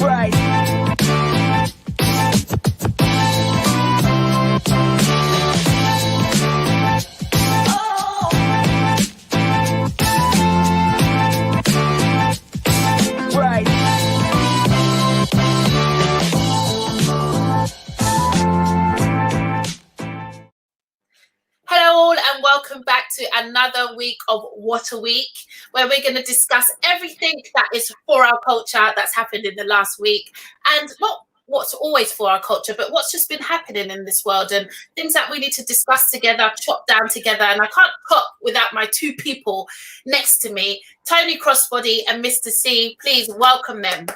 Right. Right. Hello all and welcome back to another week of What a Week, where we're going to discuss everything that is for our culture that's happened in the last week, and not what's always for our culture, but what's just been happening in this world and things that we need to discuss together, chop down together. And I can't cope without my two people next to me, Tony Crossbody and Mr. C. Please welcome them.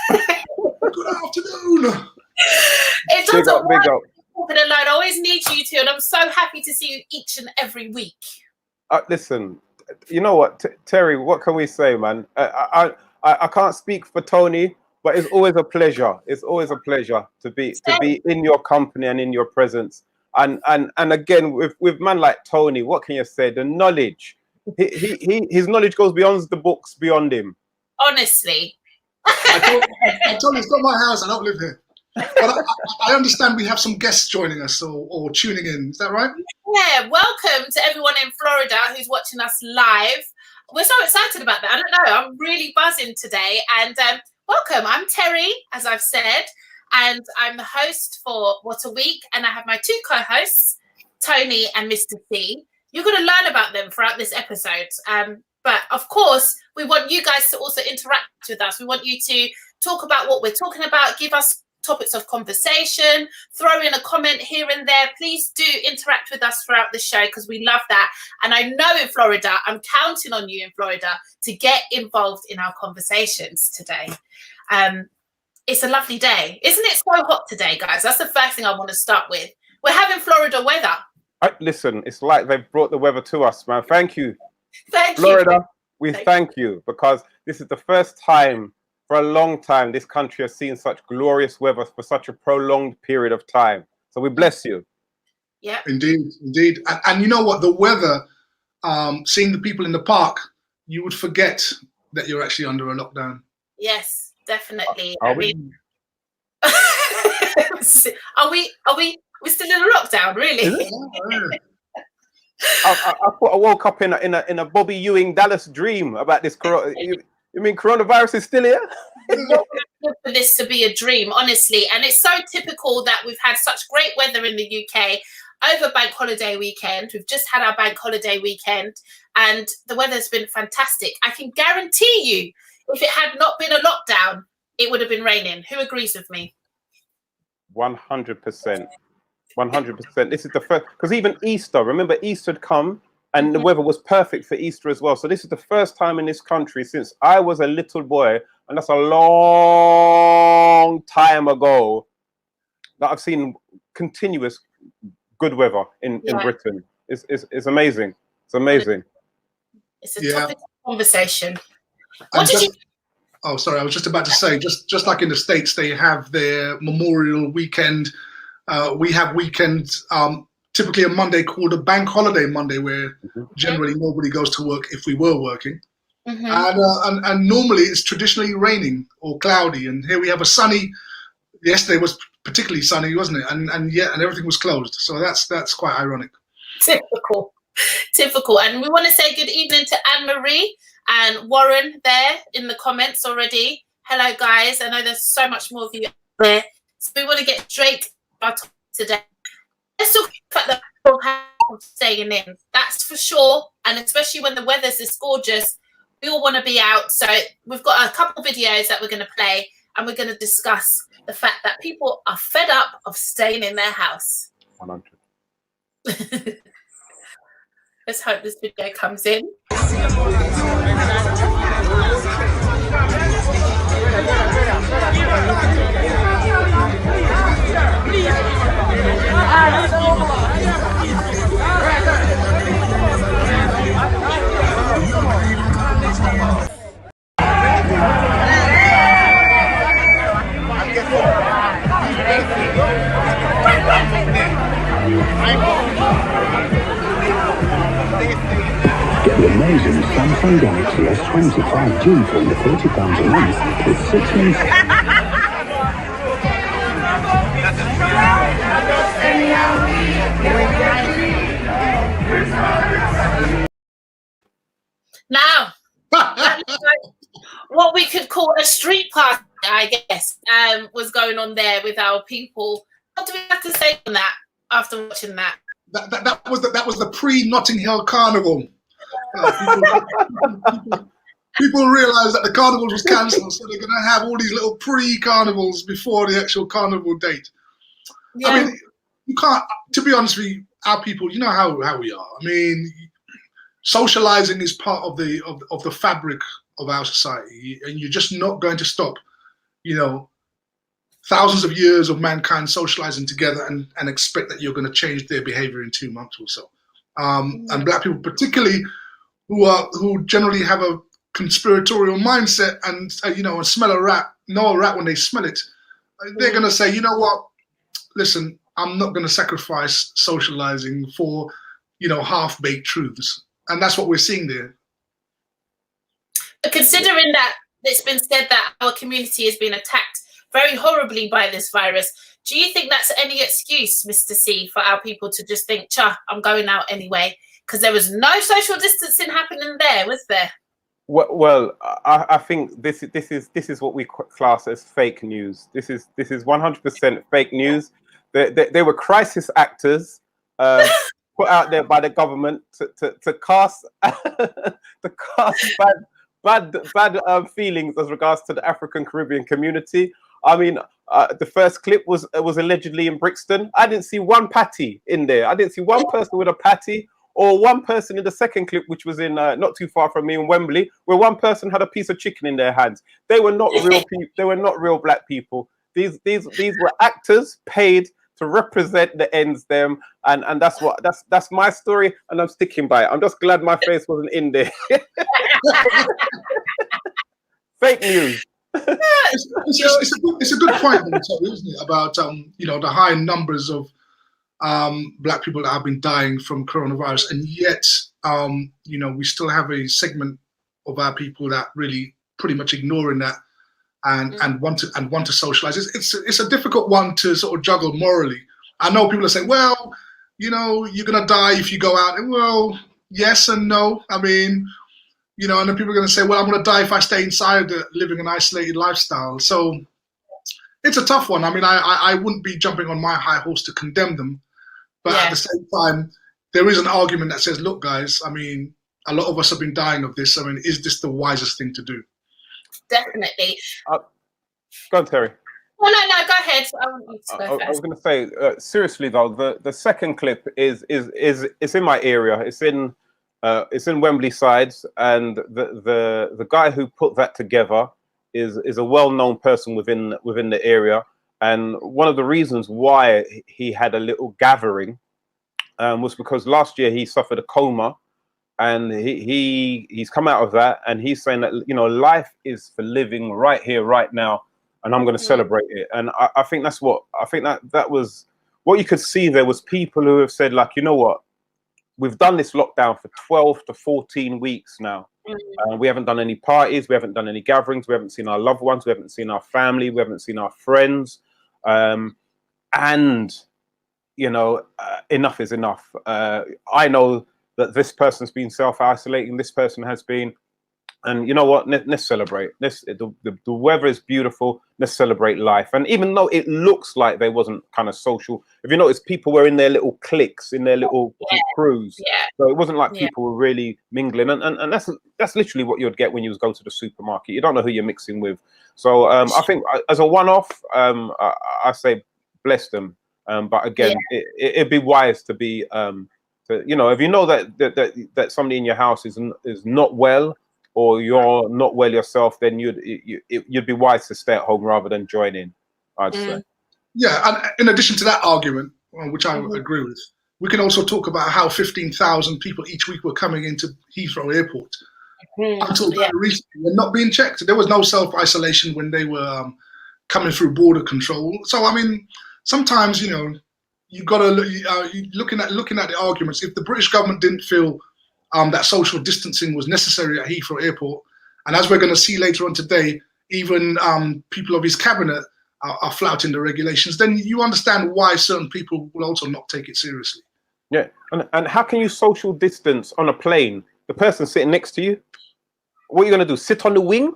Good afternoon. It doesn't Big up. talking alone. I always need you two, and I'm so happy to see you each and every week. Listen, you know what, Terry, what can we say, man? I can't speak for Tony, but it's always a pleasure. It's always a pleasure to be in your company and in your presence. And again, with man like Tony, what can you say? The knowledge, his knowledge goes beyond the books, beyond him. Honestly. I told you it's not my house. I don't live here. But I understand we have some guests joining us or tuning in. Is that right? Yeah, welcome to everyone in Florida who's watching us live. We're so excited about that. I don't know. I'm really buzzing today. And welcome. I'm Terri, as I've said, and I'm the host for What a Week. And I have my two co-hosts, Tony and Mr. C. You're going to learn about them throughout this episode. But of course, we want you guys to also interact with us. We want you to talk about what we're talking about, give us topics of conversation, throw in a comment here and there. Please do interact with us throughout the show because we love that. And I know in Florida, I'm counting on you in Florida to get involved in our conversations today. It's a lovely day. Isn't it so hot today, guys? That's the first thing I want to start with. We're having Florida weather. Listen, it's like they've brought the weather to us, man. Thank you. Thank Florida, you. we thank you because this is the first time for a long time this country has seen such glorious weather for such a prolonged period of time. So we bless you. Yeah. Indeed. And you know what? The weather, seeing the people in the park, you would forget that you're actually under a lockdown. Yes, definitely. Are we? Are we still in a lockdown, really? I woke up in a Bobby Ewing Dallas dream about this. You mean coronavirus is still here? For this to be a dream, honestly. And it's so typical that we've had such great weather in the UK over bank holiday weekend. We've just had our bank holiday weekend and the weather's been fantastic. I can guarantee you, if it had not been a lockdown, it would have been raining. Who agrees with me? 100%. 100%. This is the first, because even Easter, remember Easter had come and the weather was perfect for Easter as well. So this is the first time in this country since I was a little boy, and that's a long time ago, that I've seen continuous good weather in Britain. It's amazing. It's amazing. It's a topic of conversation. Oh, sorry. I was just about to say, just like in the States, they have their Memorial Weekend. We have weekends, typically a Monday called a bank holiday Monday, where generally nobody goes to work if we were working. And normally it's traditionally raining or cloudy. And here we have a sunny. Yesterday was particularly sunny, wasn't it? And everything was closed. So that's quite ironic. Typical. And we want to say good evening to Anne-Marie and Warren there in the comments already. Hello, guys. I know there's so much more of you there. So we want to get straight today. Let's talk about the people staying in. That's for sure. And especially when the weather's this gorgeous, we all want to be out. So we've got a couple of videos that we're going to play and we're going to discuss the fact that people are fed up of staying in their house. 100. Let's hope this video comes in. Get the amazing Samsung Galaxy S20 5G for under £40 a month with 6 months. Now, that looks like what we could call a street party, I guess, was going on there with our people. What do we have to say on that after watching that? That was the pre-Notting Hill Carnival. People realised that the carnival was cancelled, so they're going to have all these little pre-carnivals before the actual carnival date. Yeah. I mean, you can't. To be honest with you, our people, you know how we are. I mean, socialising is part of the fabric of our society, and you're just not going to stop. You know, thousands of years of mankind socialising together and expect that you're going to change their behaviour in 2 months or so. And black people, particularly, who generally have a conspiratorial mindset and and smell a rat, know a rat when they smell it, they're going to say, you know what, listen, I'm not going to sacrifice socializing for half-baked truths, and that's what we're seeing there. But considering that it's been said that our community has been attacked very horribly by this virus, do you think that's any excuse, Mr. C, for our people to just think, I'm going out anyway? Because there was no social distancing happening there, was there? Well, I think this is what we class as fake news. This is 100% fake news. They were crisis actors put out there by the government to cast bad feelings as regards to the African Caribbean community. I mean, the first clip was allegedly in Brixton. I didn't see one patty in there. I didn't see one person with a patty, or one person in the second clip, which was in not too far from me in Wembley, where one person had a piece of chicken in their hands. They were not real people. They were not real black people. These were actors paid to represent the ends them, and that's my story, and I'm sticking by it. I'm just glad my face wasn't in there. Fake news. It's a good point, isn't it, about the high numbers of black people that have been dying from coronavirus, and yet we still have a segment of our people that really pretty much ignoring that and want to socialize. It's a difficult one to sort of juggle morally. I know people are saying, well, you're gonna die if you go out, and well, yes and no. I mean, and then people are going to say, well, I'm going to die if I stay inside living an isolated lifestyle. So it's a tough one. I mean, I wouldn't be jumping on my high horse to condemn them. But at the same time, there is an argument that says, look, guys, I mean, a lot of us have been dying of this. I mean, is this the wisest thing to do? Definitely. Go on, Terry. Oh, no, go ahead. I want you to go first. I was going to say, seriously, though, the second clip is in my area. It's in Wembley sides, and the guy who put that together is a well-known person within the area. And one of the reasons why he had a little gathering was because last year he suffered a coma, and he's come out of that, and he's saying that life is for living right here, right now, and I'm going to celebrate it. And I think that was what you could see. There was people who have said, like, you know what? We've done this lockdown for 12 to 14 weeks now. We haven't done any parties. We haven't done any gatherings. We haven't seen our loved ones. We haven't seen our family. We haven't seen our friends. And, enough is enough. I know that this person's been self-isolating. This person has been. And you know what? Let's celebrate. The weather is beautiful. Let's celebrate life. And even though it looks like they wasn't kind of social, if you notice, people were in their little cliques, in their little crews. Yeah. So it wasn't like people were really mingling. And that's literally what you'd get when you was going to the supermarket. You don't know who you're mixing with. So I think as a one-off, I say bless them. But again, it'd be wise to be, if you know that somebody in your house is not well, or you're not well yourself, then you'd be wise to stay at home rather than join in, I'd say. Yeah, and in addition to that argument, which I agree with, we can also talk about how 15,000 people each week were coming into Heathrow Airport until very recently and not being checked. There was no self-isolation when they were coming through border control. So, I mean, sometimes, you you got to looking at the arguments. If the British government didn't feel that social distancing was necessary at Heathrow Airport, and as we're going to see later on today, even people of his cabinet are flouting the regulations, then you understand why certain people will also not take it seriously. Yeah, and how can you social distance on a plane? The person sitting next to you, what are you going to do? Sit on the wing?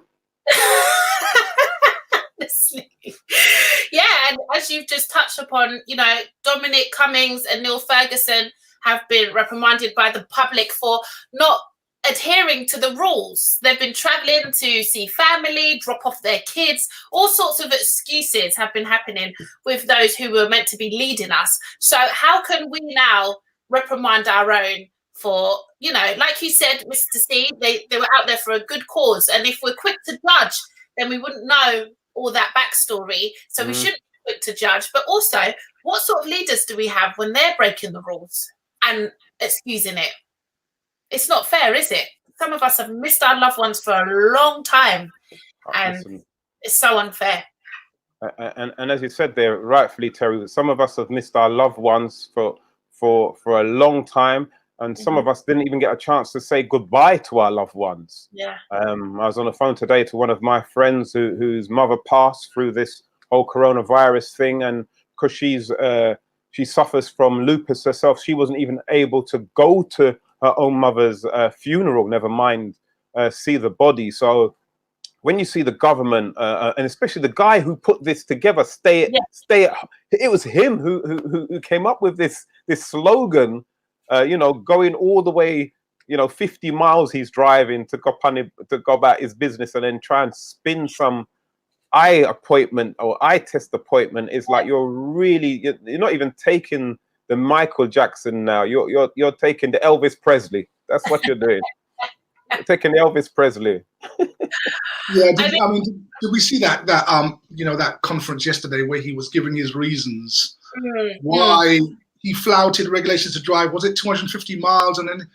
Yeah, and as you've just touched upon, you know, Dominic Cummings and Neil Ferguson have been reprimanded by the public for not adhering to the rules. They've been traveling to see family, drop off their kids. All sorts of excuses have been happening with those who were meant to be leading us. So how can we now reprimand our own for, you know, like you said, Mr. C, they were out there for a good cause. And if we're quick to judge, then we wouldn't know all that backstory. So we shouldn't be quick to judge. But also, what sort of leaders do we have when they're breaking the rules and excusing it? It's not fair, is it? Some of us have missed our loved ones for a long time, and it's so unfair. And as you said there, rightfully, Terry, some of us have missed our loved ones for a long time, and some of us didn't even get a chance to say goodbye to our loved ones. Yeah. I was on the phone today to one of my friends whose mother passed through this whole coronavirus thing, and because she suffers from lupus herself, she wasn't even able to go to her own mother's funeral, never mind see the body. So when you see the government, and especially the guy who put this together, it was him who came up with this slogan, you know, going all the way, you know, 50 miles he's driving to go about his business, and then try and spin some eye appointment or eye test appointment. Is like you're not even taking the Michael Jackson now. You're taking the Elvis Presley. That's what you're doing. You're taking the Elvis Presley. Yeah, did we see that you know, that conference yesterday where he was giving his reasons why he flouted regulations to drive? Was it 250 miles, and then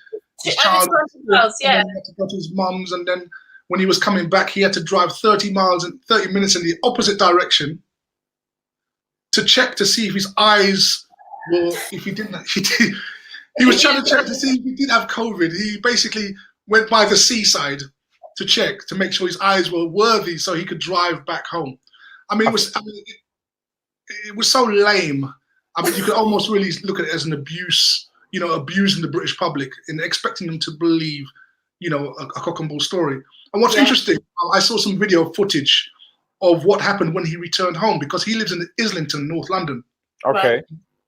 his child miles, yeah, and then he had to go to his mum's, and then when he was coming back, he had to drive 30 miles and 30 minutes in the opposite direction to check to see if his eyes were, if he didn't, he was trying to check to see if he did have COVID. He basically went by the seaside to check to make sure his eyes were worthy so he could drive back home. I mean, it was so lame. I mean, you could almost really look at it as an abuse, you know, abusing the British public and expecting them to believe, you know, a cock and bull story. And what's interesting, I saw some video footage of what happened when he returned home, because he lives in Islington, North London. Okay. Right.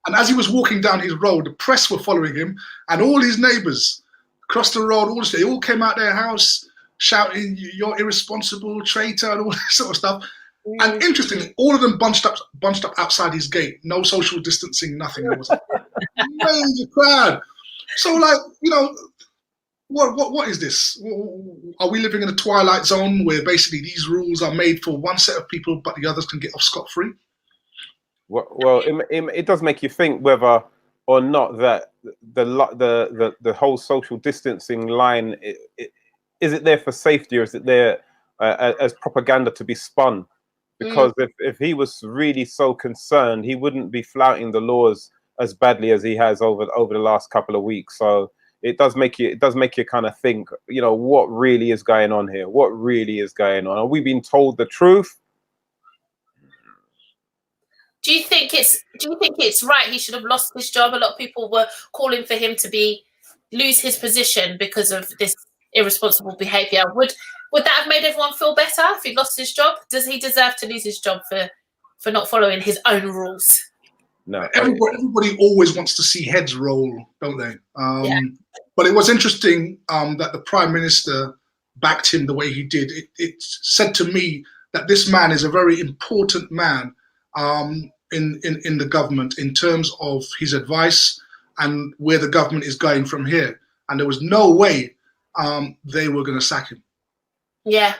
And as he was walking down his road, the press were following him, and all his neighbours across the road, they all came out their house shouting, "You're irresponsible, traitor," and all that sort of stuff. And interestingly, all of them bunched up outside his gate. No social distancing, nothing. There was a major crowd. So, like, you know, what is this? Are we living in a twilight zone where basically these rules are made for one set of people, but the others can get off scot-free? Well, it does make you think whether or not that the whole social distancing line, is it there for safety, or is it there as propaganda to be spun? Because if he was really so concerned, he wouldn't be flouting the laws as badly as he has over the last couple of weeks. So it does make you kind of think, you know, what really is going on here? What really is going on? Are we being told the truth? Do you think it's right he should have lost his job? A lot of people were calling for him to lose his position because of this irresponsible behaviour. Would that have made everyone feel better if he lost his job? Does he deserve to lose his job for not following his own rules? No. Everybody always wants to see heads roll, don't they? But it was interesting that the Prime Minister backed him the way he did. It said to me that this man is a very important man in the government in terms of his advice and where the government is going from here. And there was no way they were going to sack him. Yeah.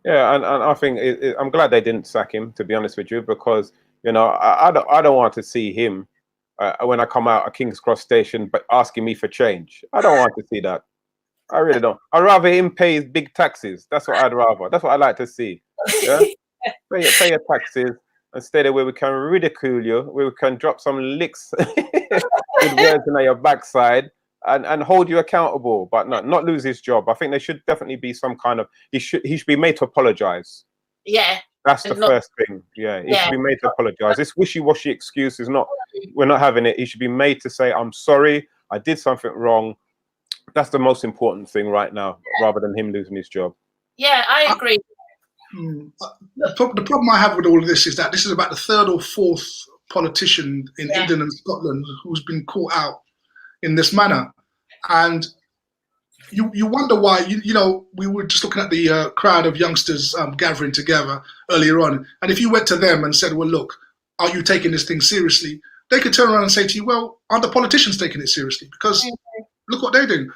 Yeah, and I think I'm glad they didn't sack him, to be honest with you, because, you know, I don't want to see him when I come out of King's Cross Station but asking me for change. I don't want to see that. I really don't. I'd rather him pay his big taxes. That's what I'd rather. That's what I like to see. Yeah? Pay your taxes. and stay there where we can ridicule you, where we can drop some licks with words in your backside and hold you accountable, but not lose his job. I think there should definitely be some kind of, he should be made to apologize. Yeah. That's the first thing. Yeah, he should be made to apologize. This wishy-washy excuse is not, we're not having it. He should be made to say, I'm sorry, I did something wrong. That's the most important thing right now, rather than him losing his job. Yeah, I agree. The problem I have with all of this is that this is about the third or fourth politician in England and Scotland who's been caught out in this manner. And you wonder why. You know, we were just looking at the crowd of youngsters gathering together earlier on, and if you went to them and said, well, look, are you taking this thing seriously? They could turn around and say to you, well, aren't the politicians taking it seriously? Because look what they're doing.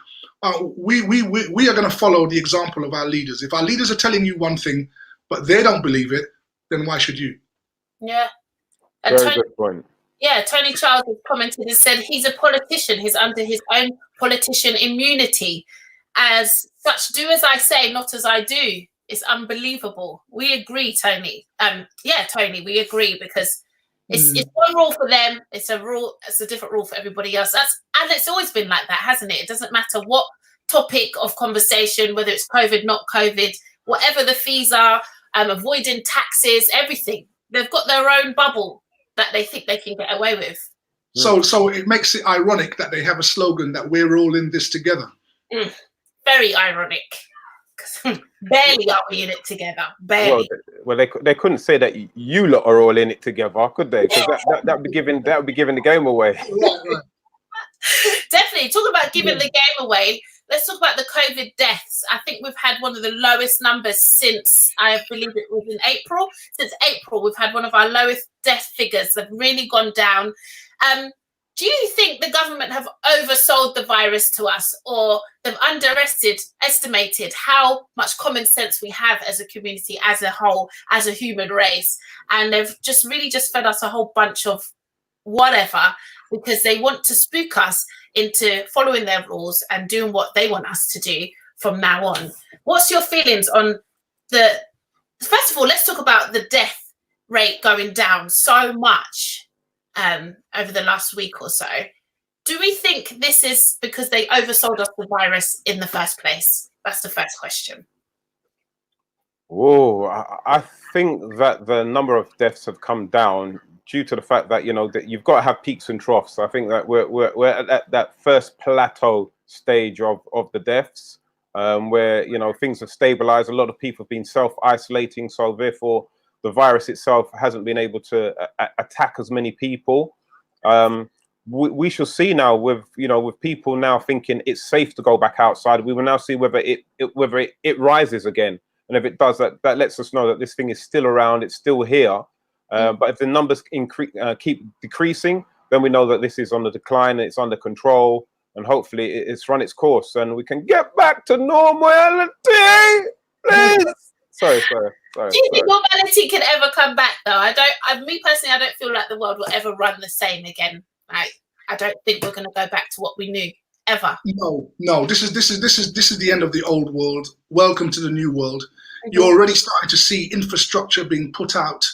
We are going to follow the example of our leaders. If our leaders are telling you one thing, but they don't believe it, then why should you? Yeah. And Very good point. Yeah, Tony Charles has commented and said he's a politician. He's under his own politician immunity. As such, do as I say, not as I do. It's unbelievable. We agree, Tony. Tony, we agree, because it's one rule for them. It's a rule. It's a different rule for everybody else. And it's always been like that, hasn't it? It doesn't matter what topic of conversation, whether it's COVID, not COVID, whatever the fees are, avoiding taxes, everything. They've got their own bubble that they think they can get away with. So it makes it ironic that they have a slogan that we're all in this together. Very ironic. Barely are we in it together. Barely. Well, they couldn't say that you lot are all in it together, could they? Because that would be giving the game away. Definitely. Talk about giving the game away. Let's talk about the COVID deaths. I think we've had one of the lowest numbers since, I believe it was in April. Since April, we've had one of our lowest death figures. They've really gone down. Do you think the government have oversold the virus to us, or they've underestimated how much common sense we have as a community, as a whole, as a human race, and they've just fed us a whole bunch of whatever, because they want to spook us into following their rules and doing what they want us to do from now on? What's your feelings on first of all, let's talk about the death rate going down so much over the last week or so. Do we think this is because they oversold us the virus in the first place? That's the first question. Oh, I think that the number of deaths have come down due to the fact that, that you've got to have peaks and troughs. I think that we're at that first plateau stage of the deaths, where, things have stabilized. A lot of people have been self-isolating, so therefore the virus itself hasn't been able to attack as many people. We shall see now with people now thinking it's safe to go back outside. We will now see whether it rises again, and if it does, that lets us know that this thing is still around, it's still here. But if the numbers keep decreasing, then we know that this is on the decline, it's under control, and hopefully it's run its course and we can get back to normality. Please. Sorry. Do you think normality can ever come back, though? Me personally, I don't feel like the world will ever run the same again. I don't think we're going to go back to what we knew ever. No. This is the end of the old world. Welcome to the new world. You're already starting to see infrastructure being put out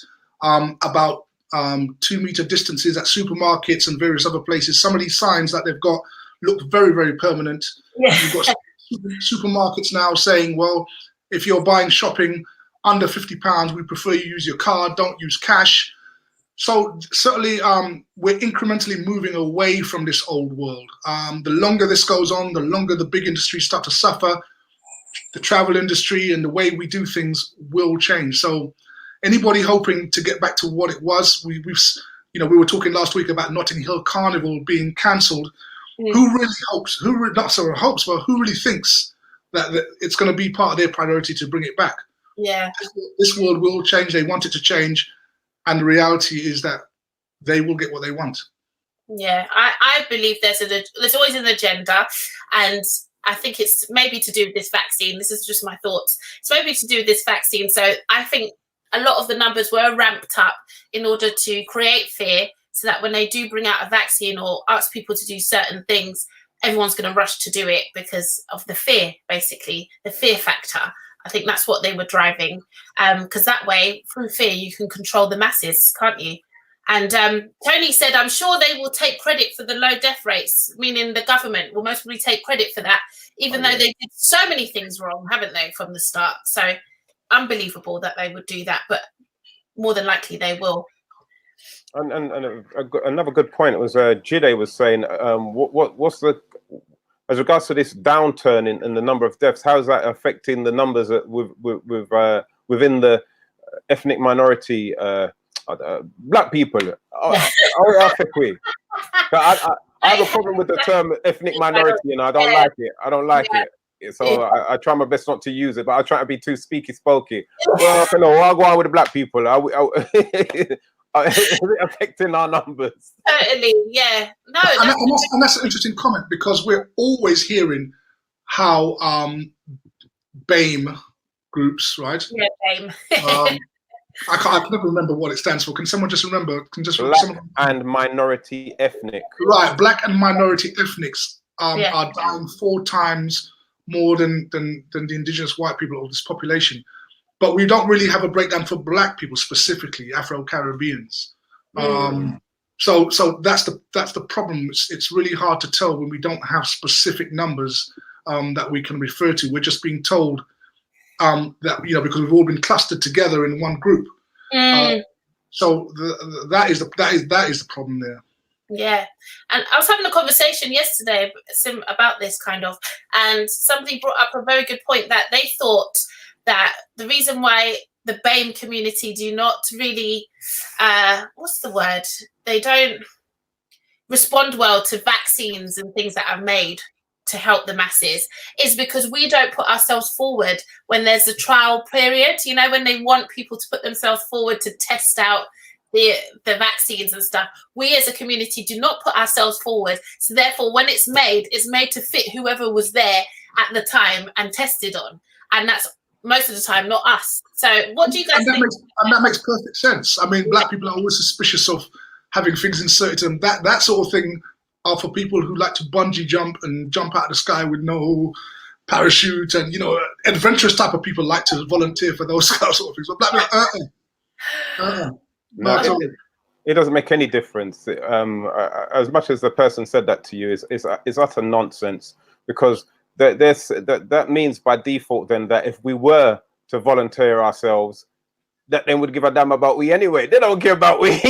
about 2 meter distances at supermarkets and various other places. Some of these signs that they've got look very, very permanent. Yeah. You've got supermarkets now saying, well, if you're buying shopping under £50, we prefer you use your card, don't use cash. So certainly we're incrementally moving away from this old world. The longer this goes on, the longer the big industries start to suffer. The travel industry and the way we do things will change. So anybody hoping to get back to what it was, we were talking last week about Notting Hill Carnival being cancelled. Who really hopes? Who really thinks that it's going to be part of their priority to bring it back? Yeah, this world will change. They want it to change, and the reality is that they will get what they want. Yeah, I believe there's always an agenda, and I think it's maybe to do with this vaccine. This is just my thoughts. It's maybe to do with this vaccine. So I think a lot of the numbers were ramped up in order to create fear, so that when they do bring out a vaccine or ask people to do certain things, everyone's going to rush to do it because of the fear, basically, the fear factor. I think that's what they were driving, because that way, through fear, you can control the masses, can't you? And Tony said, I'm sure they will take credit for the low death rates, meaning the government will most probably take credit for that, even though they did so many things wrong, haven't they, from the start? So unbelievable that they would do that, but more than likely they will. And another good point was Jide was saying, what's the, as regards to this downturn in the number of deaths, how is that affecting the numbers within the ethnic minority, black people? I have a problem with the term ethnic minority, and I don't like it. I don't like it. So I try my best not to use it, but I try to be too speaky. Well, I'll go on with the black people. Is it affecting our numbers? Certainly, yeah. No, and that's an interesting comment, because we're always hearing how BAME groups, right? Yeah, BAME. I can never remember what it stands for. Can someone just remember? Black and minority ethnic. Right, black and minority ethnics are down 4 times more than the indigenous white people of this population. But we don't really have a breakdown for black people specifically, Afro-Caribbeans. So that's the problem. It's really hard to tell when we don't have specific numbers that we can refer to. We're just being told that, because we've all been clustered together in one group. So that is the problem there. Yeah, and I was having a conversation yesterday about this kind of, and somebody brought up a very good point, that they thought that the reason why the BAME community do not really, what's the word? They don't respond well to vaccines and things that are made to help the masses is because we don't put ourselves forward when there's a trial period, when they want people to put themselves forward to test out the vaccines and stuff. We as a community do not put ourselves forward. So therefore, when it's made to fit whoever was there at the time and tested on. And that's most of the time not us. So what do you guys think? That makes perfect sense. I mean, black people are always suspicious of having things inserted to them. That sort of thing are for people who like to bungee jump and jump out of the sky with no parachute, and adventurous type of people like to volunteer for those sort of things. But black people, no, it doesn't make any difference. As much as the person said that to you is utter nonsense, because that means by default then that if we were to volunteer ourselves, that then would give a damn about we anyway. They don't care about we.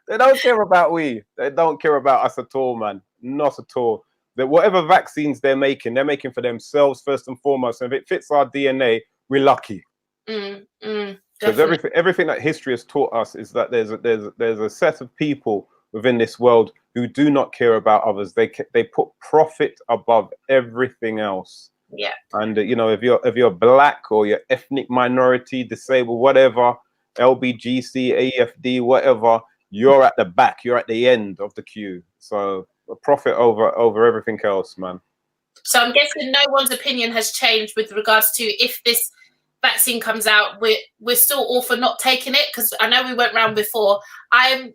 They don't care about we. They don't care about us at all, man. Not at all. That whatever vaccines they're making for themselves first and foremost. And if it fits our DNA, we're lucky. Because everything that history has taught us is that there's a set of people within this world who do not care about others. They put profit above everything else. Yeah. And if you're black or you're ethnic minority, disabled, whatever, LBGC, AFD, whatever, you're at the back. You're at the end of the queue. So profit over everything else, man. So I'm guessing no one's opinion has changed with regards to if this vaccine comes out, we're still all for not taking it, because I know we went round before. I'm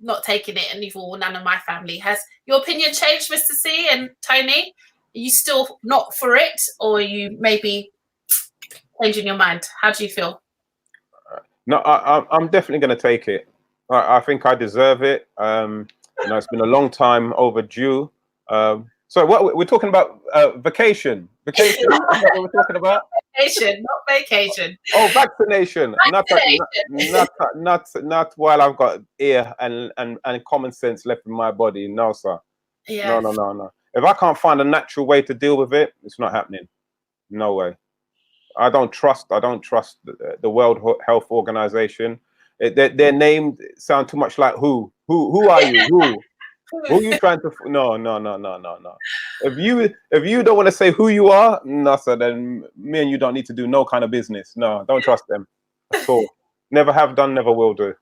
not taking it, and none of my family has. Your opinion changed, Mr. C and Tony? Are you still not for it, or are you maybe changing your mind? How do you feel? No, I'm definitely going to take it. I think I deserve it. It's been a long time overdue. So what we're talking about? Vacation. Vacation. Is that what we're talking about? Vacation, not vacation. Oh, vaccination. Not while I've got ear and common sense left in my body. No, sir. Yeah. No. If I can't find a natural way to deal with it, it's not happening. No way. I don't trust the World Health Organization. Their name sound too much like who? Who are you? Who are you trying to? No. If you don't want to say who you are, no, sir, then me and you don't need to do no kind of business. No, don't trust them at all. Never have done, never will do.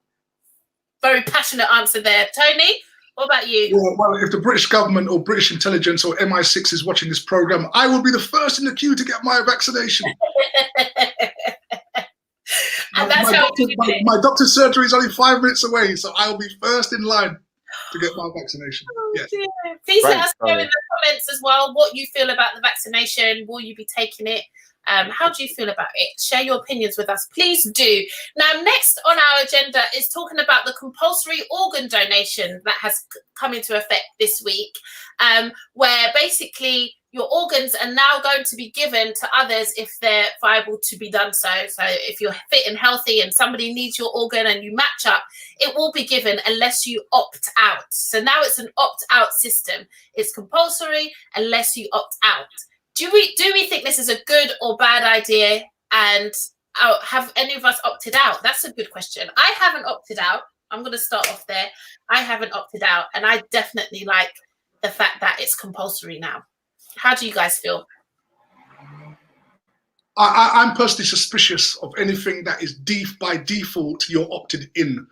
Very passionate answer there, Tony. What about you? Well, if the British government or British intelligence or MI6 is watching this program, I will be the first in the queue to get my vaccination. And that's my doctor's surgery is only 5 minutes away, so I will be first in line to get my vaccination. Yes. Please let us know in the comments as well what you feel about the vaccination. Will you be taking it? How do you feel about it? Share your opinions with us, please do. Now, next on our agenda is talking about the compulsory organ donation that has come into effect this week, where basically your organs are now going to be given to others if they're viable to be done so. So if you're fit and healthy and somebody needs your organ and you match up, it will be given unless you opt out. So now it's an opt-out system. It's compulsory unless you opt out. Do we think this is a good or bad idea? And have any of us opted out? That's a good question. I haven't opted out. I'm going to start off there. I haven't opted out, and I definitely like the fact that it's compulsory now. How do you guys feel? I'm personally suspicious of anything that is by default you're opted in.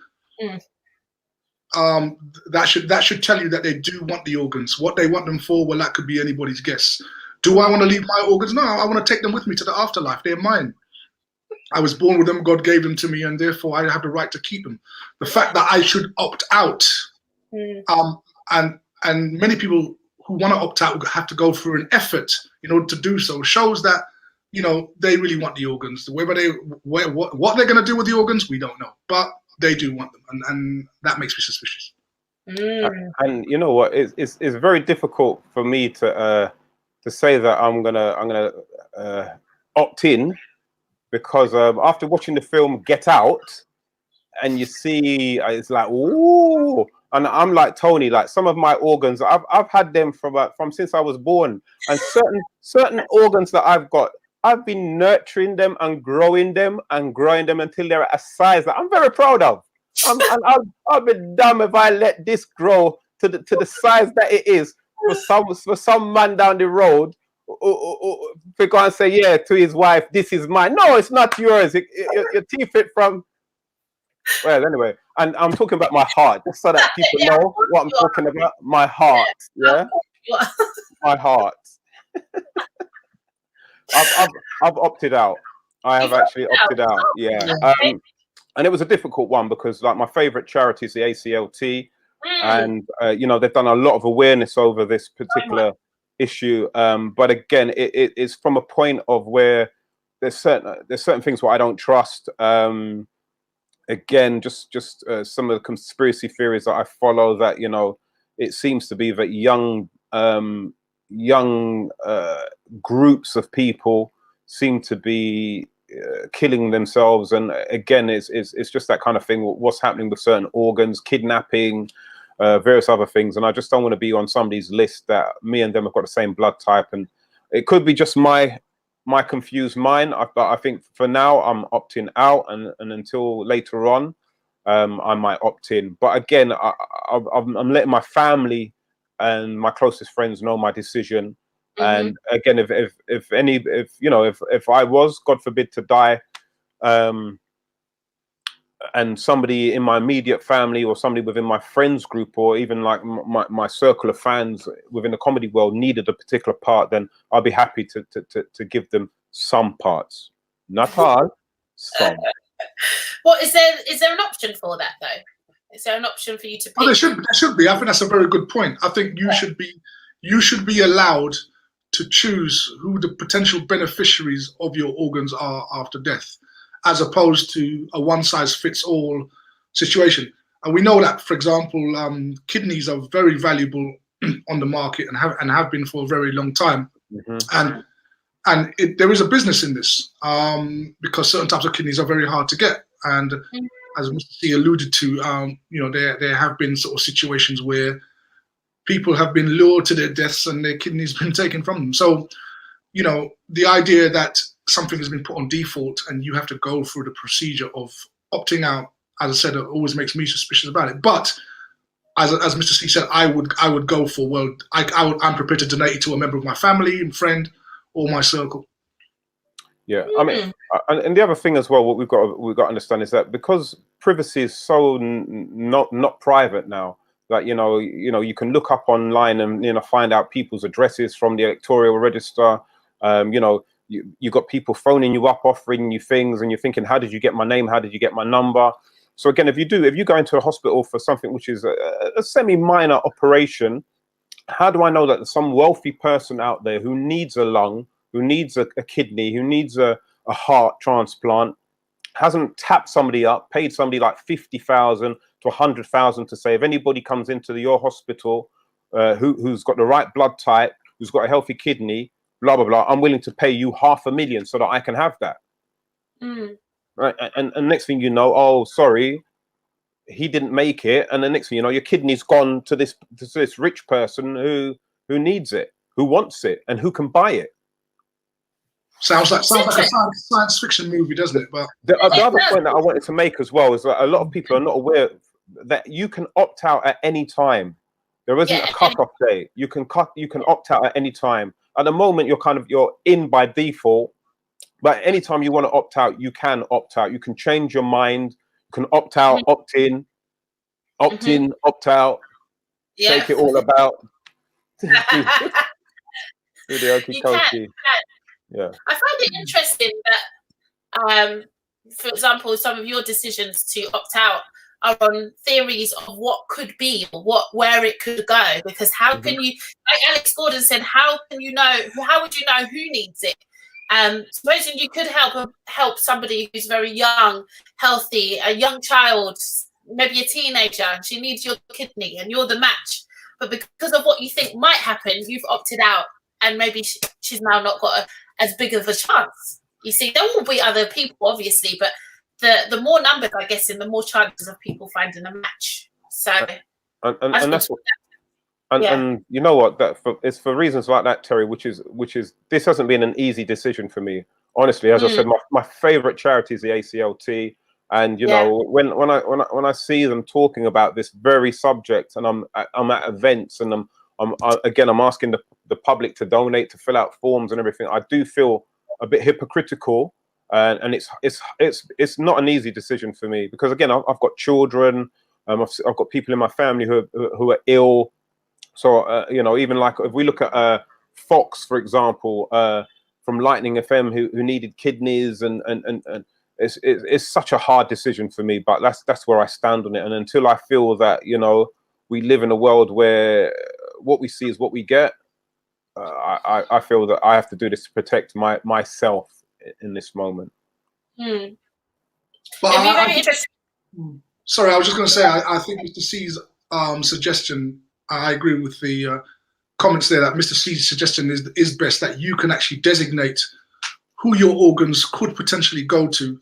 That should tell you that they do want the organs. What they want them for, well, that could be anybody's guess. Do I want to leave my organs? No, I want to take them with me to the afterlife. They're mine. I was born with them. God gave them to me, and therefore I have the right to keep them. The fact that I should opt out, and many people who want to opt out have to go through an effort in order to do so, shows that, you know, they really want the organs. Whether what they're going to do with the organs, we don't know, but they do want them, and that makes me suspicious. And you know what? It's very difficult for me to say that I'm gonna opt in, because after watching the film Get Out, and you see, it's like, ooh. And I'm like Tony, like some of my organs, I've had them from since I was born, and certain organs that I've got, I've been nurturing them and growing them until they're at a size that I'm very proud of. I'll be dumb if I let this grow to the size that it is for some man down the road to go and say, yeah, to his wife, this is mine. No, it's not yours. Your teeth fit from. Well, anyway, and I'm talking about my heart, just so that people know what I'm talking about. My heart, yeah, my heart. I've opted out. I have actually opted out. Yeah, and it was a difficult one because, like, my favorite charity is the ACLT, and you know, they've done a lot of awareness over this particular issue. But again, it's from a point of where there's certain things where I don't trust. Again, just some of the conspiracy theories that I follow, that, you know, it seems to be that young groups of people seem to be killing themselves, and again, it's just that kind of thing. What's happening with certain organs, kidnapping, various other things, and I just don't want to be on somebody's list that me and them have got the same blood type, and it could be just my confused mind. But I think for now I'm opting out, and until later on, I might opt in. But again, I'm letting my family and my closest friends know my decision. And again, if I was, God forbid, to die, and somebody in my immediate family or somebody within my friends group, or even like my circle of fans within the comedy world needed a particular part, then I'll be happy to give them some parts, not all, some. Well, is there an option for that though? Is there an option for you to pick? Oh, there should be. I think that's a very good point. I think you should be allowed to choose who the potential beneficiaries of your organs are after death, as opposed to a one-size-fits-all situation. And we know that, for example, kidneys are very valuable on the market and have been for a very long time. And there is a business in this, because certain types of kidneys are very hard to get. And as Mr. C alluded to, you know, there have been sort of situations where people have been lured to their deaths and their kidneys been taken from them. So, you know, the idea that something has been put on default and you have to go through the procedure of opting out, as I said, it always makes me suspicious about it. But as Mr. C said, I would go for, well, I'm prepared to donate it to a member of my family and friend or my circle. Yeah, I mean, and the other thing as well, what we've got to understand is that because privacy is so not private now, that you know, you can look up online and, you know, find out people's addresses from the electoral register. You know, you got people phoning you up, offering you things, and you're thinking, how did you get my name? How did you get my number? So again, if you go into a hospital for something which is a semi-minor operation, how do I know that some wealthy person out there who needs a lung, who needs a kidney, who needs a heart transplant, hasn't tapped somebody up, paid somebody like 50,000 to 100,000 to say, if anybody comes into your hospital who's got the right blood type, who's got a healthy kidney, blah, blah, blah, I'm willing to pay you $500,000 so that I can have that. Right. And next thing you know, oh, sorry, he didn't make it. And the next thing you know, your kidney's gone to this rich person who needs it, who wants it, and who can buy it. Sounds like a science fiction movie, doesn't it? But the other point that I wanted to make as well is that a lot of people are not aware that you can opt out at any time. There isn't a cut-off date. You can opt out at any time. At the moment, you're in by default, but anytime you want to opt out, you can opt out. You can change your mind. You can opt out, opt in, opt out. Shake it all about. Yeah. I find it interesting that, for example, some of your decisions to opt out are on theories of what could be or where it could go. Because how can you, like Alex Gordon said, how would you know who needs it? Supposing you could help somebody who's very young, healthy, a young child, maybe a teenager, and she needs your kidney and you're the match. But because of what you think might happen, you've opted out, and maybe she's now not got as big of a chance. You see, there will be other people, obviously, but the more numbers, I guess, and the more chances of people finding a match. So, and that's what. And you know what? It's for reasons like that, Terry. Which is this hasn't been an easy decision for me, honestly. As I said, my favorite charity is the ACLT, and you know when I see them talking about this very subject, and I'm at events, and I'm asking the public to donate, to fill out forms and everything. I do feel a bit hypocritical, and it's not an easy decision for me, because again, I've got children, I've got people in my family who are ill. So you know, even like if we look at Fox, for example, from Lightning FM, who needed kidneys, and it's such a hard decision for me. But that's where I stand on it. And until I feel that, you know, we live in a world where what we see is what we get, I feel that I have to do this to protect myself in this moment. But sorry, I was just going to say, I think Mr. C's suggestion, I agree with the comments there, that Mr. C's suggestion is best, that you can actually designate who your organs could potentially go to.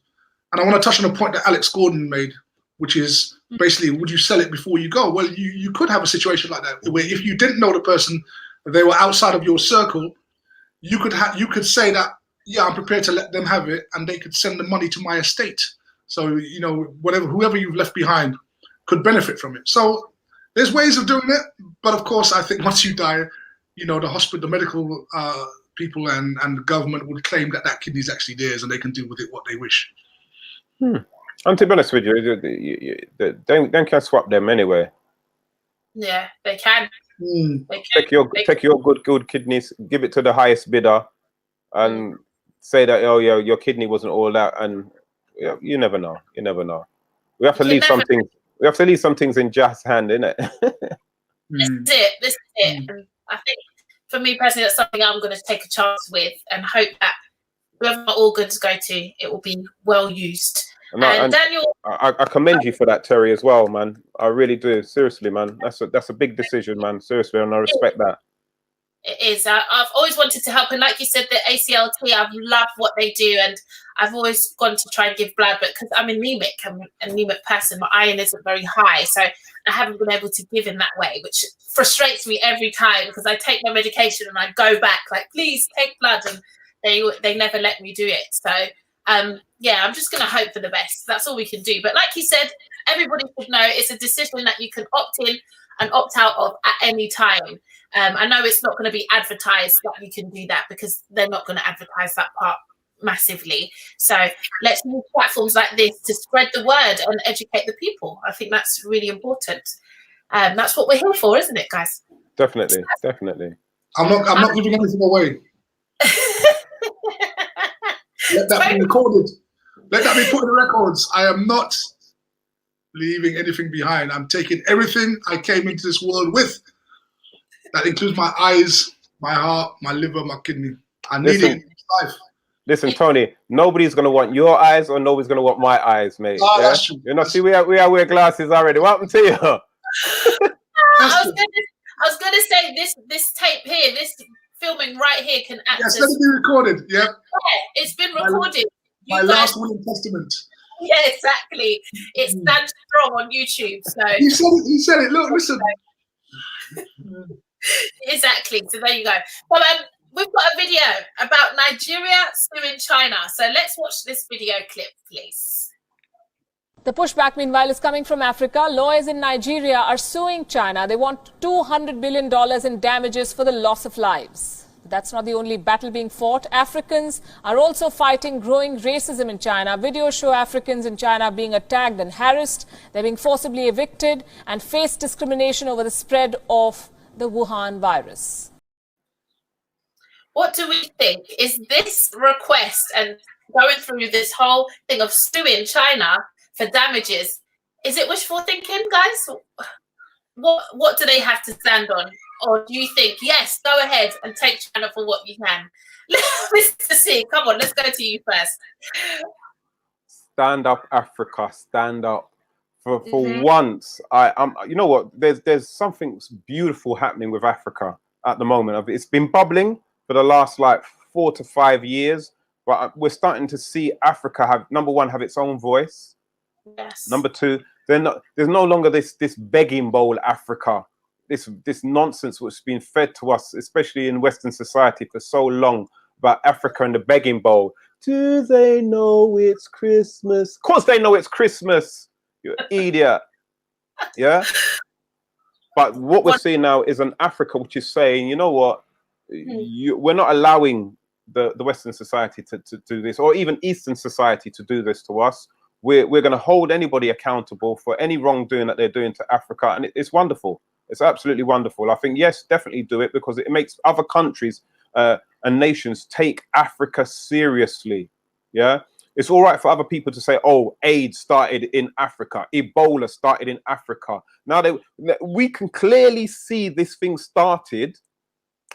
And I want to touch on a point that Alex Gordon made, which is basically, would you sell it before you go? Well, you could have a situation like that, where if you didn't know the person, they were outside of your circle, you could say that, yeah, I'm prepared to let them have it, and they could send the money to my estate. So, you know, whoever you've left behind could benefit from it. So there's ways of doing it, but of course, I think once you die, you know, the hospital, the medical people and the government would claim that kidney is actually theirs, and they can do with it what they wish. And to be honest with you, they can swap them anyway. Yeah, they can. Take your good kidneys, give it to the highest bidder, and say that, oh yeah, your kidney wasn't all that, and you never know. You never know. We have to leave something. We have to leave some things in Jaz's hand, innit? This is it. And I think for me personally, that's something I'm going to take a chance with, and hope that whoever my organs go to, it will be well used. And Daniel, I commend you for that, Terry, as well, man. I really do. Seriously, man. That's a big decision, man. Seriously, and I respect that. It is. I've always wanted to help, and like you said, the ACLT, I've loved what they do, and I've always gone to try and give blood, but because I'm anemic, I'm an anemic person, my iron isn't very high, so I haven't been able to give in that way, which frustrates me every time, because I take my medication and I go back like, please take blood, and they never let me do it. So yeah, I'm just going to hope for the best. That's all we can do. But like you said, everybody should know it's a decision that you can opt in and opt out of at any time. I know it's not going to be advertised that you can do that, because they're not going to advertise that part massively. So let's use platforms like this to spread the word and educate the people. I think that's really important. That's what we're here for, isn't it, guys? Definitely. I'm not giving anything away. Let that be recorded. Let that be put in the records. I am not leaving anything behind. I'm taking everything I came into this world with. That includes my eyes, my heart, my liver, my kidney. I need it in life. Listen, Tony, nobody's going to want your eyes or nobody's going to want my eyes, mate. Oh, yeah? that's true. You know, see, we are wear glasses already. What happened to you? I was gonna say this tape here, this filming right here can act Yes, as... let it be recorded. Yep. Yeah, it's been recorded. My last will and testament. Yeah, exactly. It stands strong on YouTube. So He said it. Look, listen. Exactly. So there you go. Well, we've got a video about Nigeria suing China. So let's watch this video clip, please. The pushback, meanwhile, is coming from Africa. Lawyers in Nigeria are suing China. They want $200 billion in damages for the loss of lives. But that's not the only battle being fought. Africans are also fighting growing racism in China. Videos show Africans in China being attacked and harassed. They're being forcibly evicted and face discrimination over the spread of the Wuhan virus. What do we think? Is this request and going through this whole thing of suing China for damages, is it wishful thinking, guys? What do they have to stand on? Or do you think, yes, go ahead and take China for what you can? Mr. C, come on, let's go to you first. Stand up, Africa, stand up. For once, you know what? There's something beautiful happening with Africa at the moment. It's been bubbling for the last like 4 to 5 years, but we're starting to see Africa have, number one, have its own voice. Yes. Number two, there's no longer this begging bowl Africa, this nonsense which has been fed to us, especially in Western society for so long, about Africa and the begging bowl. Do they know it's Christmas? Of course they know it's Christmas. You idiot. Yeah. But what we're seeing now is an Africa which is saying, you know what, we're not allowing the Western society to do this, or even Eastern society to do this to us. We're going to hold anybody accountable for any wrongdoing that they're doing to Africa. And it's wonderful. It's absolutely wonderful. I think, yes, definitely do it, because it makes other countries and nations take Africa seriously. Yeah. It's all right for other people to say, oh, AIDS started in Africa. Ebola started in Africa. Now we can clearly see this thing started,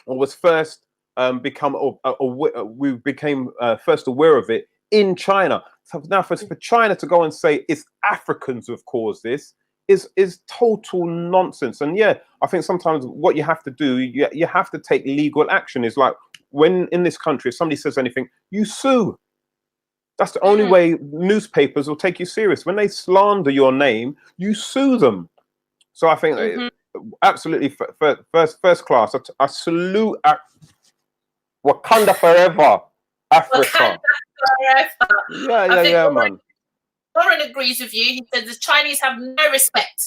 or was first we became first aware of it in China. So now for China to go and say it's Africans who have caused this is total nonsense. And yeah, I think sometimes what you have to do, you have to take legal action. Is like, when in this country, if somebody says anything, you sue. That's the only way newspapers will take you serious. When they slander your name, you sue them. So I think absolutely first class. I salute Wakanda forever, Africa. Wakanda forever. Yeah, man. Warren agrees with you. He says the Chinese have no respect,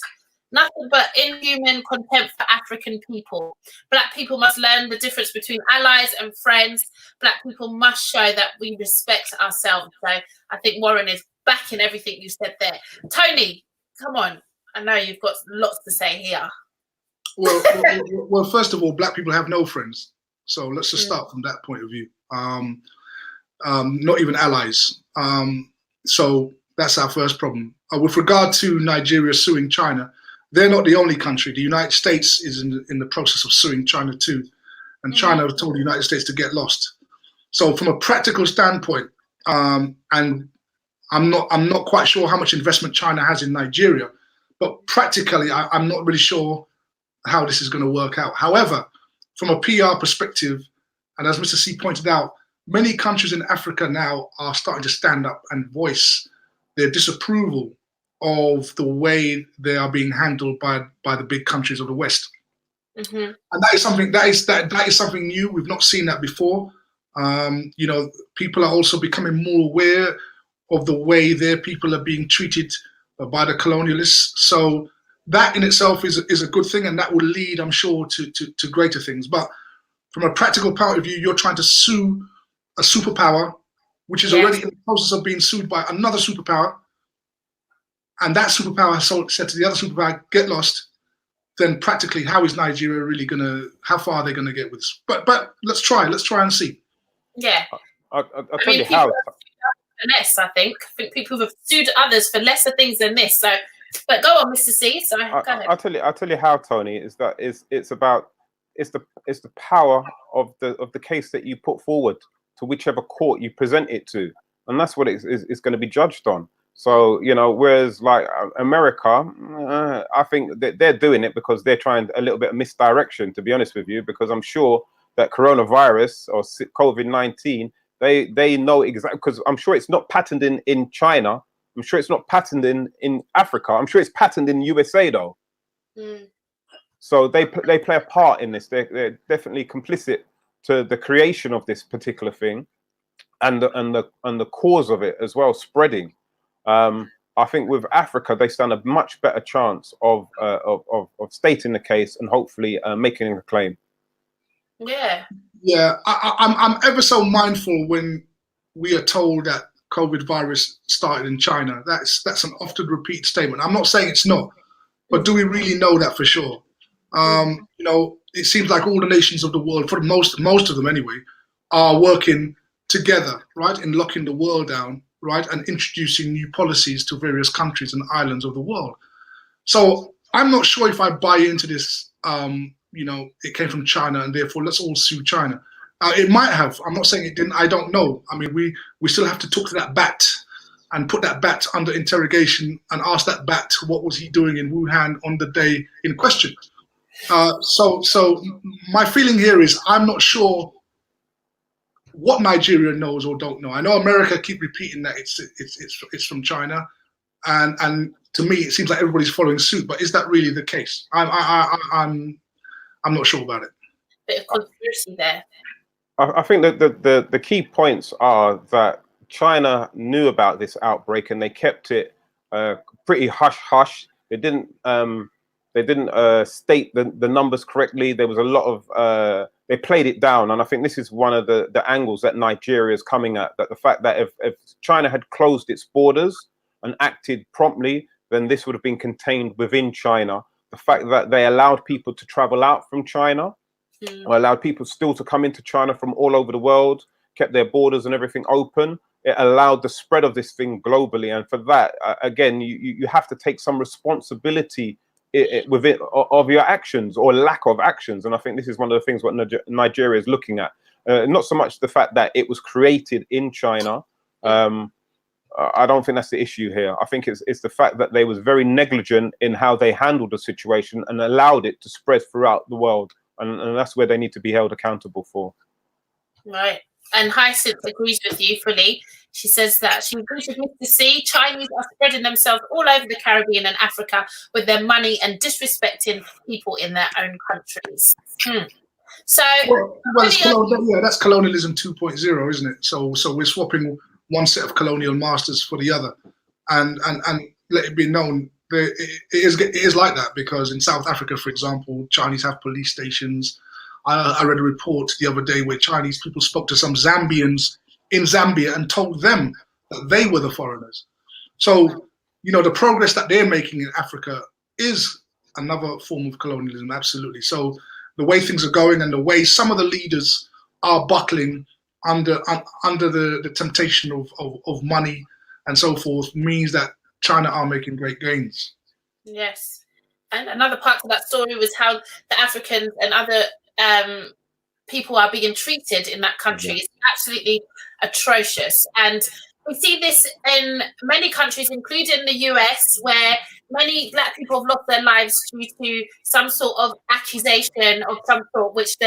nothing but inhuman contempt for African people. Black people must learn the difference between allies and friends. Black people must show that we respect ourselves. So I think Warren is backing everything you said there. Tony, come on. I know you've got lots to say here. Well, first of all, black people have no friends. So let's just start from that point of view. Not even allies. So that's our first problem. With regard to Nigeria suing China, they're not the only country. The United States is in the process of suing China too. And China told the United States to get lost. So from a practical standpoint, and I'm not quite sure how much investment China has in Nigeria, but practically I'm not really sure how this is going to work out. However, from a PR perspective, and as Mr. C pointed out, many countries in Africa now are starting to stand up and voice their disapproval of the way they are being handled by the big countries of the West. And that is something new. We've not seen that before. You know, people are also becoming more aware of the way their people are being treated by the colonialists. So that in itself is a good thing, and that will lead, I'm sure, to greater things. But from a practical point of view, you're trying to sue a superpower, which is already in the process of being sued by another superpower, and that superpower has said to the other superpower, get lost. Then practically, how is Nigeria really how far are they gonna get with this? But let's try and see. Yeah. I'll tell you how. Less, I think people have sued others for lesser things than this. So, but go on, Mr. C. So go ahead. I'll tell you how, Tony. Is that it's about it's the power of the case that you put forward to whichever court you present it to, and that's what it's going to be judged on. So, you know, whereas like America, I think that they're doing it because they're trying a little bit of misdirection, to be honest with you, because I'm sure that coronavirus or COVID-19, they know exactly, because I'm sure it's not patented in China. I'm sure it's not patented in Africa. I'm sure it's patented in USA though. So they play a part in this. They're definitely complicit to the creation of this particular thing, and the cause of it as well, spreading. I think with Africa, they stand a much better chance of stating the case and hopefully making a claim. Yeah. Yeah, I'm ever so mindful when we are told that COVID virus started in China. That's an often repeated statement. I'm not saying it's not, but do we really know that for sure? You know, it seems like all the nations of the world, for most of them anyway, are working together, right, in locking the world down, right, and introducing new policies to various countries and islands of the world. So I'm not sure if I buy into this, you know, it came from China and therefore let's all sue China. It might have. I'm not saying it didn't. I don't know. I mean, we still have to talk to that bat and put that bat under interrogation and ask that bat what was he doing in Wuhan on the day in question. So my feeling here is I'm not sure what Nigeria knows or don't know. I know America keep repeating that it's from China, and to me it seems like everybody's following suit. But is that really the case? I'm not sure about it. Bit of conspiracy there. I think that the key points are that China knew about this outbreak and they kept it pretty hush hush. They didn't state the numbers correctly. There was a lot of they played it down, and I think this is one of the angles that Nigeria is coming at. That the fact that if China had closed its borders and acted promptly, then this would have been contained within China. The fact that they allowed people to travel out from China, or allowed people still to come into China from all over the world, kept their borders and everything open, it allowed the spread of this thing globally. And for that, again, you have to take some responsibility within of your actions or lack of actions. And I think this is one of the things what Nigeria is looking at. Not so much the fact that it was created in China. I don't think that's the issue here. I think it's the fact that they was very negligent in how they handled the situation and allowed it to spread throughout the world. And that's where they need to be held accountable for. Right. And Hyacinth agrees with you fully. She says that she agrees with Mr. C. Chinese are spreading themselves all over the Caribbean and Africa with their money and disrespecting people in their own countries. So, that's colonialism 2.0, isn't it? So we're swapping one set of colonial masters for the other, and let it be known it is like that, because in South Africa, for example, Chinese have police stations. I read a report the other day where Chinese people spoke to some Zambians in Zambia and told them that they were the foreigners. So, you know, the progress that they're making in Africa is another form of colonialism, absolutely. So the way things are going and the way some of the leaders are buckling under the temptation of money and so forth means that China are making great gains. Yes. And another part of that story was how the Africans and other people are being treated in that country. It's absolutely atrocious. And we see this in many countries, including the US, where many Black people have lost their lives due to some sort of accusation of some sort, which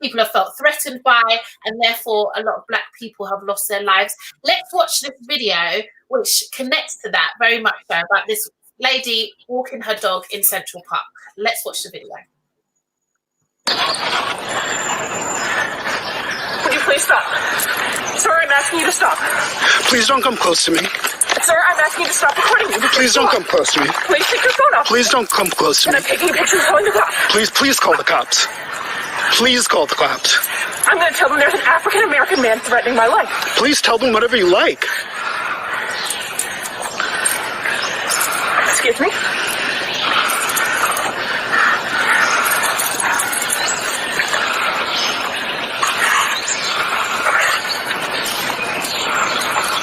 people have felt threatened by, and therefore a lot of Black people have lost their lives. Let's watch this video, which connects to that very much so, about this lady walking her dog in Central Park. Let's watch the video. Would you please stop? Sir, I'm asking you to stop. Please don't come close to me. Sir, I'm asking you to stop recording me. Please don't come close to me. Please take your phone off. Please don't come close to And me. I'm taking pictures calling the cops. Please call the cops. Please call the cops. I'm going to tell them there's an African-American man threatening my life. Please tell them whatever you like. Excuse me?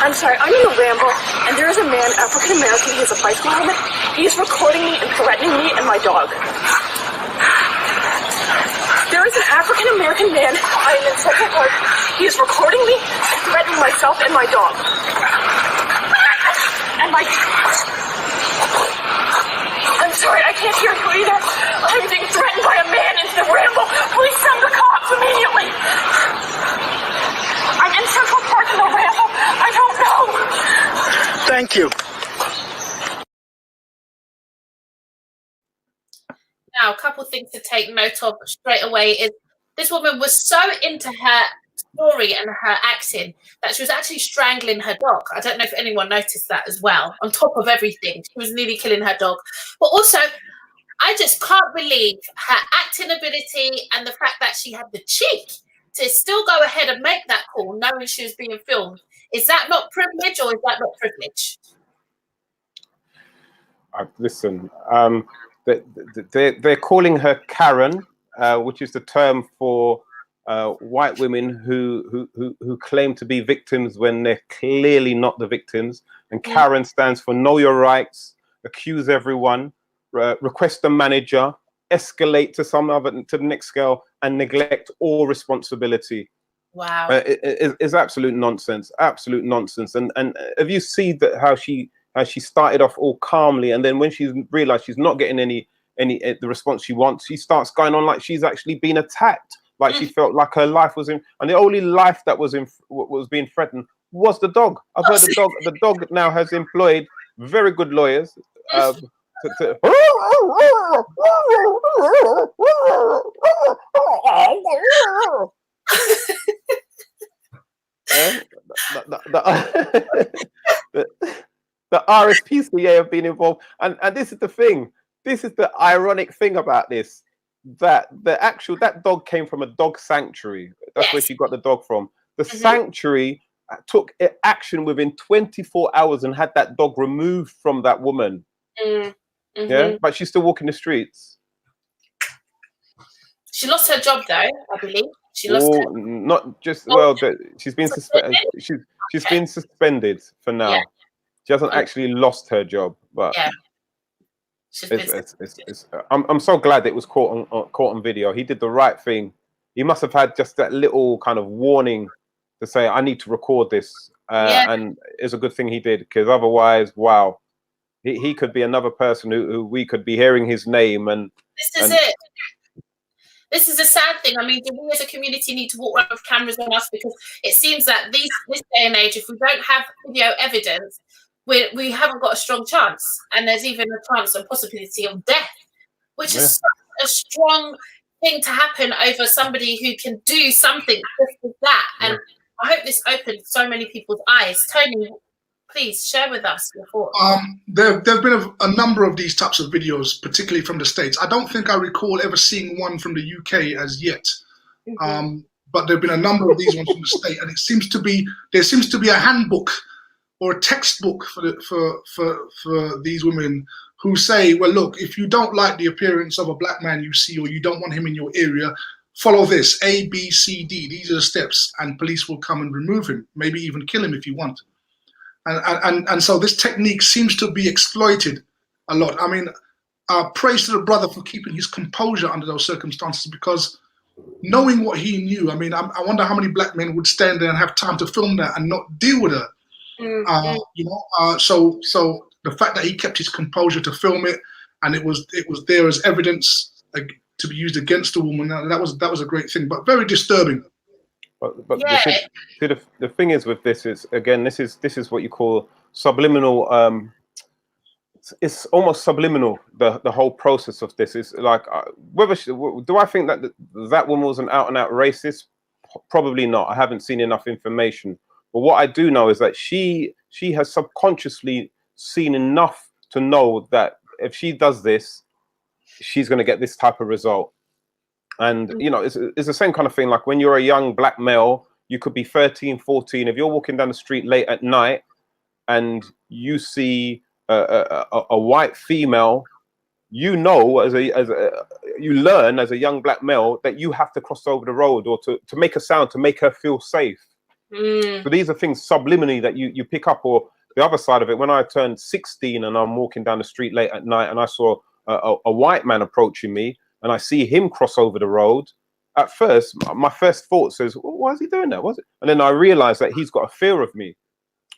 I'm sorry, I'm in a ramble, and there is a man, African-American, he has a bicycle helmet. He's recording me and threatening me and my dog. African-American man. I am in Central Park. He is recording me, threatening myself and my dog. And my cat. I'm sorry, I can't hear you either. I'm being threatened by a man in the Ramble. Please send the cops immediately. I'm in Central Park in the Ramble. I don't know. Thank you. Now, a couple of things to take note of straight away is this woman was so into her story and her acting that she was actually strangling her dog. I don't know if anyone noticed that as well. On top of everything, she was nearly killing her dog. But also, I just can't believe her acting ability and the fact that she had the cheek to still go ahead and make that call knowing she was being filmed. Is that not privilege or is that not privilege? Listen, they're calling her Karen, which is the term for white women who claim to be victims when they're clearly not the victims. And Karen stands for know your rights, accuse everyone, request a manager, escalate to the next scale, and neglect all responsibility. Wow, it's absolute nonsense. Absolute nonsense. And have you seen that how she started off all calmly, and then when she realized she's not getting any the response she wants, she starts going on like she's actually been attacked, like she felt like her life was in, and the only life that was being threatened was the dog. I've heard the dog now has employed very good lawyers the RSPCA have been involved, and this is the thing. This is the ironic thing about this, that that dog came from a dog sanctuary. That's where she got the dog from. The sanctuary took action within 24 hours and had that dog removed from that woman. Yeah, but she's still walking the streets. She lost her job, though. I believe she lost. Not just she's been suspended. She's been suspended for now. Yeah. She hasn't actually lost her job, but I'm so glad it was caught on video. He did the right thing. He must have had just that little kind of warning to say, "I need to record this," and it's a good thing he did, because otherwise, wow. He could be another person who we could be hearing his name. And this is it. This is a sad thing. I mean, do we as a community need to walk around with cameras on us? Because it seems that this day and age, if we don't have video evidence, we haven't got a strong chance. And there's even a chance and possibility of death, which is such a strong thing to happen over somebody who can do something just with that. And I hope this opened so many people's eyes. Tony, please share with us your thoughts. There have been a number of these types of videos, particularly from the States. I don't think I recall ever seeing one from the UK as yet. But there have been a number of these ones from the States, and there seems to be a handbook or a textbook for these women who say, well, look, if you don't like the appearance of a black man you see, or you don't want him in your area, follow this, A, B, C, D. These are the steps, and police will come and remove him, maybe even kill him if you want. And so this technique seems to be exploited a lot. I mean, praise to the brother for keeping his composure under those circumstances, because knowing what he knew, I mean, I wonder how many black men would stand there and have time to film that and not deal with her. So the fact that he kept his composure to film it, and it was there as evidence to be used against the woman, that was a great thing, but very disturbing. But the thing is with this is, again, this is what you call subliminal. It's almost subliminal. The whole process of this is like, do I think that that woman was an out and out racist? Probably not. I haven't seen enough information. But what I do know is that she has subconsciously seen enough to know that if she does this, she's going to get this type of result. And, you know, it's the same kind of thing. Like when you're a young black male, you could be 13, 14. If you're walking down the street late at night and you see a white female, you know, you learn as a young black male that you have to cross over the road or to make a sound to make her feel safe. So these are things subliminally that you pick up. Or the other side of it, when I turned 16 and I'm walking down the street late at night and I saw a white man approaching me, and I see him cross over the road, at first, my first thought says, well, why is he doing that? Was it? And then I realized that he's got a fear of me.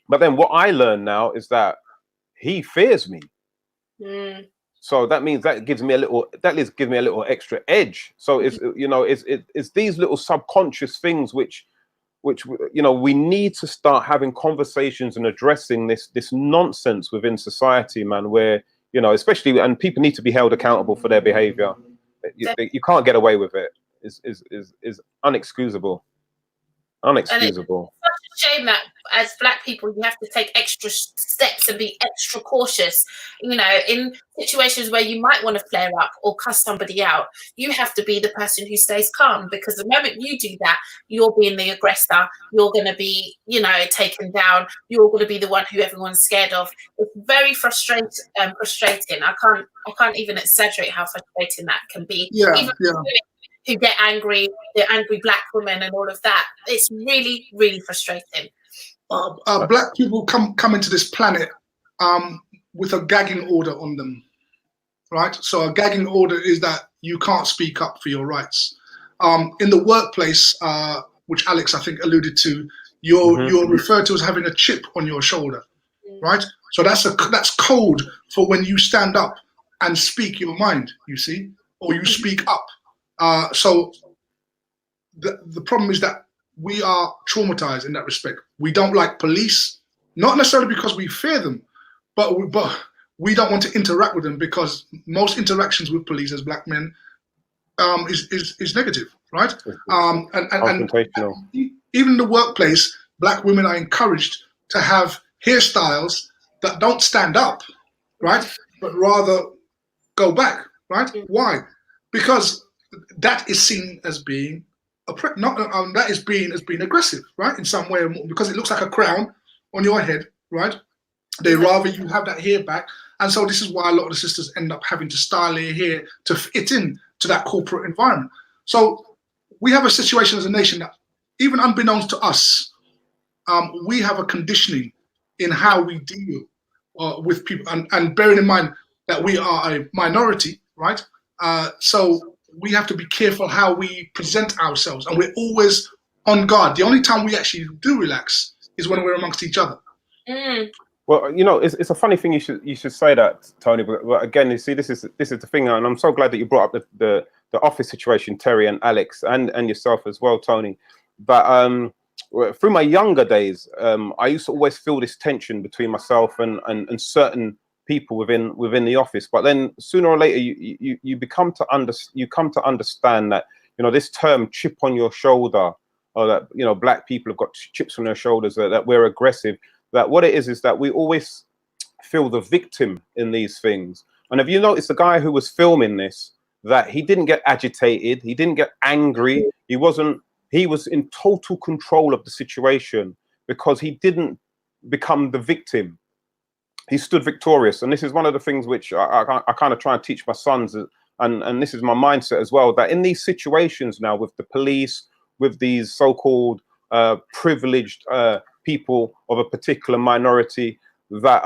But then what I learn now is that he fears me. So that means that gives me a little extra edge. So it's, you know, it's these little subconscious things which you know, we need to start having conversations and addressing this nonsense within society, man, where, you know, especially, and people need to be held accountable for their behavior. You can't get away with it. Is unexcusable. Unexcusable. It's such a shame that as Black people you have to take extra steps and be extra cautious. You know, in situations where you might want to flare up or cuss somebody out, you have to be the person who stays calm, because the moment you do that, you're being the aggressor. You're going to be, you know, taken down. You're going to be the one who everyone's scared of. It's very frustrating. I can't even exaggerate how frustrating that can be. Who get angry, the angry Black women and all of that. It's really, really frustrating. Black people come into this planet with a gagging order on them, right? So a gagging order is that you can't speak up for your rights. In the workplace, which Alex, I think, alluded to, you're referred to as having a chip on your shoulder, right? So that's code for when you stand up and speak your mind, you see, or you speak up. So the problem is that we are traumatized in that respect. We don't like police, not necessarily because we fear them, but we don't want to interact with them, because most interactions with police as Black men is negative, right? And even in the workplace, Black women are encouraged to have hairstyles that don't stand up, right, but rather go back, right? Why? Because that is seen as being being aggressive, right? In some way, because it looks like a crown on your head, right? They rather you have that hair back, and so this is why a lot of the sisters end up having to style their hair to fit in to that corporate environment. So we have a situation as a nation that, even unbeknownst to us, we have a conditioning in how we deal with people, and bearing in mind that we are a minority, right? So we have to be careful how we present ourselves, and we're always on guard. The only time we actually do relax is when we're amongst each other. Well, you know, it's a funny thing you should say that, Tony. But again, you see, this is the thing, and I'm so glad that you brought up the office situation, Terry and Alex, and yourself as well, Tony. But through my younger days, I used to always feel this tension between myself and certain people within the office. But then sooner or later, you come to understand that, you know, this term "chip on your shoulder," or that, you know, Black people have got chips on their shoulders, that we're aggressive. That what it is that we always feel the victim in these things. And have you noticed the guy who was filming this, that he didn't get agitated, he didn't get angry, he was in total control of the situation, because he didn't become the victim. He stood victorious. And this is one of the things which I kind of try and teach my sons, and this is my mindset as well, that in these situations now with the police, with these so-called privileged people of a particular minority, that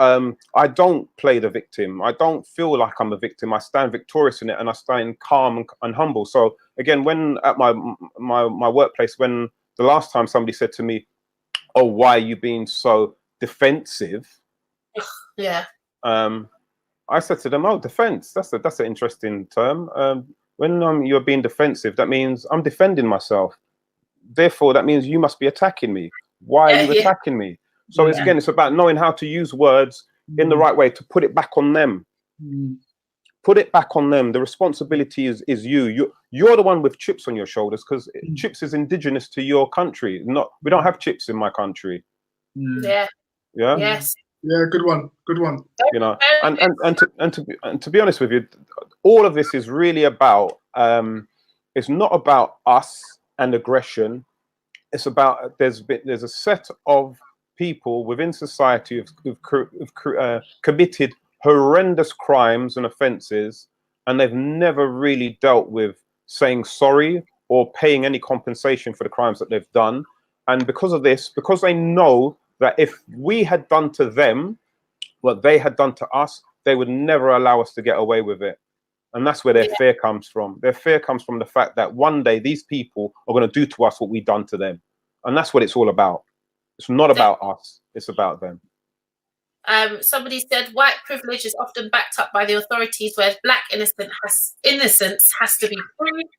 I don't play the victim. I don't feel like I'm a victim. I stand victorious in it, and I stand calm and humble. So again, when at my workplace, when the last time somebody said to me, "Oh, why are you being so defensive?" Yeah. I said to them, "Oh, defense. That's an interesting term. When you're being defensive, that means I'm defending myself. Therefore, that means you must be attacking me. Why are you attacking me?" So it's about knowing how to use words in the right way to put it back on them. Put it back on them. The responsibility is you. You're the one with chips on your shoulders, because chips is indigenous to your country. We don't have chips in my country. Yeah. Yes. Yeah, good one. You know, and to be honest with you, all of this is really about. It's not about us and aggression. It's about there's a set of people within society who've committed horrendous crimes and offences, and they've never really dealt with saying sorry or paying any compensation for the crimes that they've done. And because of this, because they know that if we had done to them what they had done to us, they would never allow us to get away with it. And that's where their fear comes from. Their fear comes from the fact that one day these people are going to do to us what we've done to them. And that's what it's all about. It's not about us. It's about them. Somebody said white privilege is often backed up by the authorities, whereas black innocence has to be proved.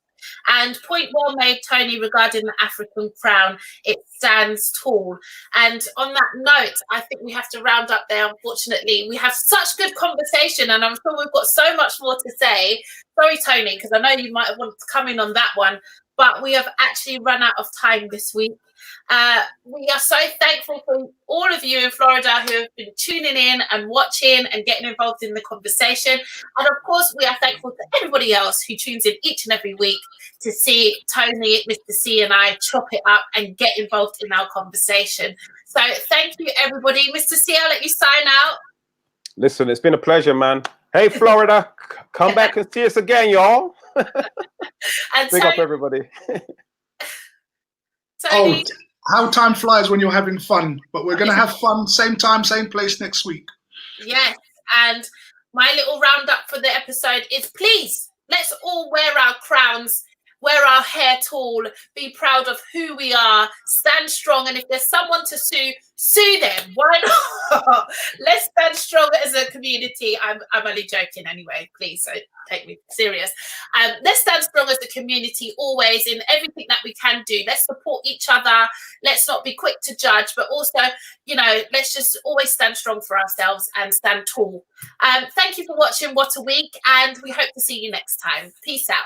And point well made, Tony, regarding the African crown. It stands tall. And on that note, I think we have to round up there. Unfortunately, we have such good conversation, and I'm sure we've got so much more to say. Sorry, Tony, because I know you might have wanted to come in on that one, but we have actually run out of time this week. We are so thankful for all of you in Florida who have been tuning in and watching and getting involved in the conversation. And of course, we are thankful to everybody else who tunes in each and every week to see Tony, Mr. C and I chop it up and get involved in our conversation. So thank you, everybody. Mr. C, I'll let you sign out. Listen, it's been a pleasure, man. Hey, Florida, come back and see us again, y'all. And Big up, everybody. Tony. Oh, how time flies when you're having fun. But we're going to have fun, same time, same place next week. Yes, and my little roundup for the episode is, please, let's all wear our crowns, wear our hair tall, be proud of who we are, stand strong, and if there's someone to sue them. Why not? Let's stand strong as a community. I'm only joking anyway, please don't take me serious. Let's stand strong as a community always in everything that we can do. Let's support each other. Let's not be quick to judge, but also, you know, let's just always stand strong for ourselves and stand tall. Thank you for watching What a Week, and we hope to see you next time. Peace out.